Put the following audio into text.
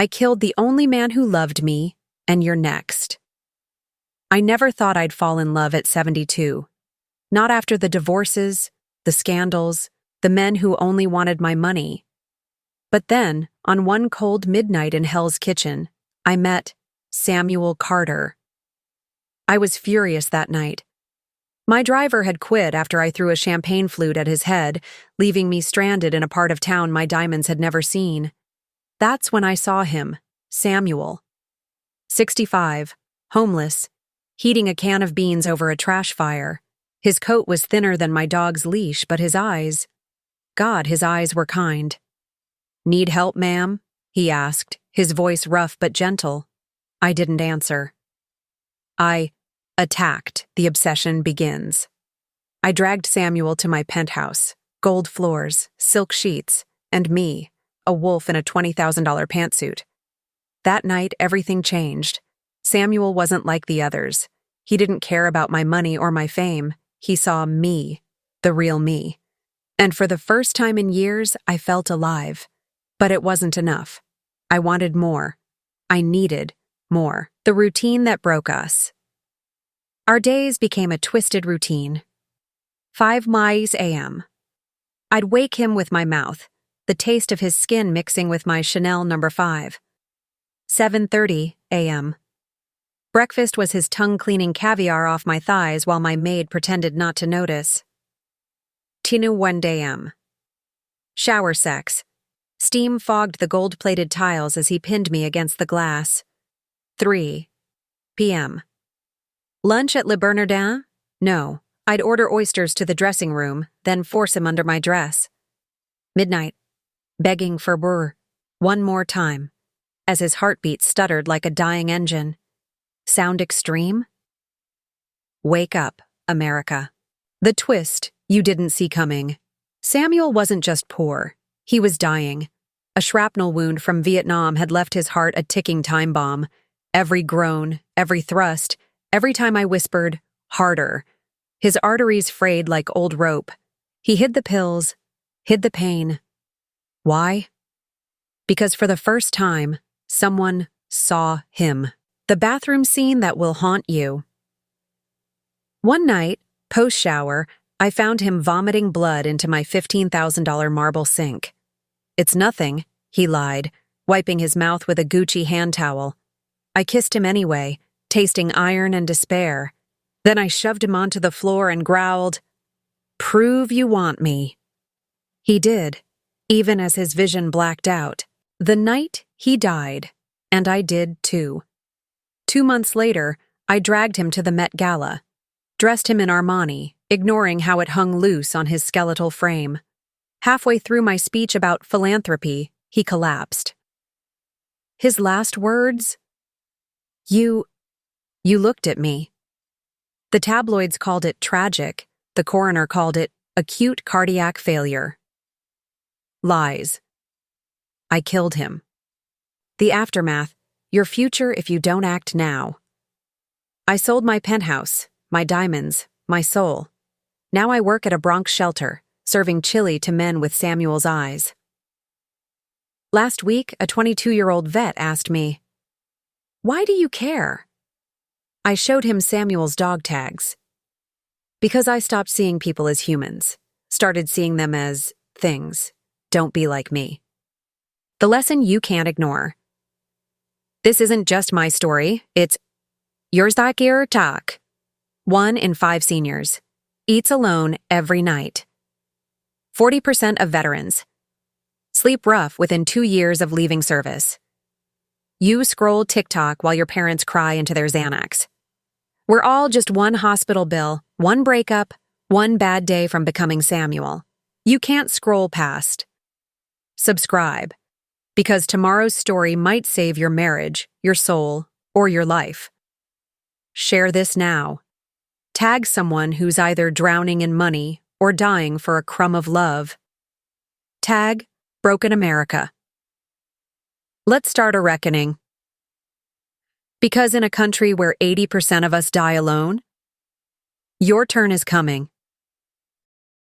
I killed the only man who loved me, and you're next. I never thought I'd fall in love at 72. Not after the divorces, the scandals, the men who only wanted my money. But then, on one cold midnight in Hell's Kitchen, I met Samuel Carter. I was furious that night. My driver had quit after I threw a champagne flute at his head, leaving me stranded in a part of town my diamonds had never seen. That's when I saw him, Samuel. 65, homeless, heating a can of beans over a trash fire. His coat was thinner than my dog's leash, but his eyes, God, his eyes were kind. "Need help, ma'am?" he asked, his voice rough but gentle. I didn't answer. I attacked. The obsession begins. I dragged Samuel to my penthouse, gold floors, silk sheets, and me, a wolf in a $20,000 pantsuit. That night, everything changed. Samuel wasn't like the others. He didn't care about my money or my fame. He saw me, the real me. And for the first time in years, I felt alive. But it wasn't enough. I wanted more. I needed more. The routine that broke us. Our days became a twisted routine. 5 a.m. I'd wake him with my mouth, the taste of his skin mixing with my Chanel No. 5. 7:30 a.m. Breakfast was his tongue-cleaning caviar off my thighs while my maid pretended not to notice. 1 a.m. Shower sex. Steam fogged the gold-plated tiles as he pinned me against the glass. 3 p.m. Lunch at Le Bernardin? No. I'd order oysters to the dressing room, then force him under my dress. Midnight. Begging for brr. One more time. As his heartbeat stuttered like a dying engine. Sound extreme? Wake up, America. The twist you didn't see coming. Samuel wasn't just poor. He was dying. A shrapnel wound from Vietnam had left his heart a ticking time bomb. Every groan, every thrust, every time I whispered, harder. His arteries frayed like old rope. He hid the pills, hid the pain. Why? Because for the first time, someone saw him. The bathroom scene that will haunt you. One night, post-shower, I found him vomiting blood into my $15,000 marble sink. "It's nothing," he lied, wiping his mouth with a Gucci hand towel. I kissed him anyway, tasting iron and despair. Then I shoved him onto the floor and growled, "Prove you want me." He did, even as his vision blacked out. The night he died, and I did too. 2 months later, I dragged him to the Met Gala, dressed him in Armani, ignoring how it hung loose on his skeletal frame. Halfway through my speech about philanthropy, he collapsed. His last words? You looked at me. The tabloids called it tragic. The coroner called it acute cardiac failure. Lies. I killed him. The aftermath. Your future if you don't act now. I sold my penthouse, my diamonds, my soul. Now I work at a Bronx shelter, serving chili to men with Samuel's eyes. Last week, a 22-year-old vet asked me, "Why do you care?" I showed him Samuel's dog tags. Because I stopped seeing people as humans, started seeing them as things. Don't be like me. The lesson you can't ignore. This isn't just my story, it's yours like your talk. 1 in 5 seniors. Eats alone every night. 40% of veterans. Sleep rough within 2 years of leaving service. You scroll TikTok while your parents cry into their Xanax. We're all just one hospital bill, one breakup, one bad day from becoming Samuel. You can't scroll past. Subscribe. Because tomorrow's story might save your marriage, your soul, or your life. Share this now. Tag someone who's either drowning in money or dying for a crumb of love. Tag Broken America. Let's start a reckoning. Because in a country where 80% of us die alone, your turn is coming.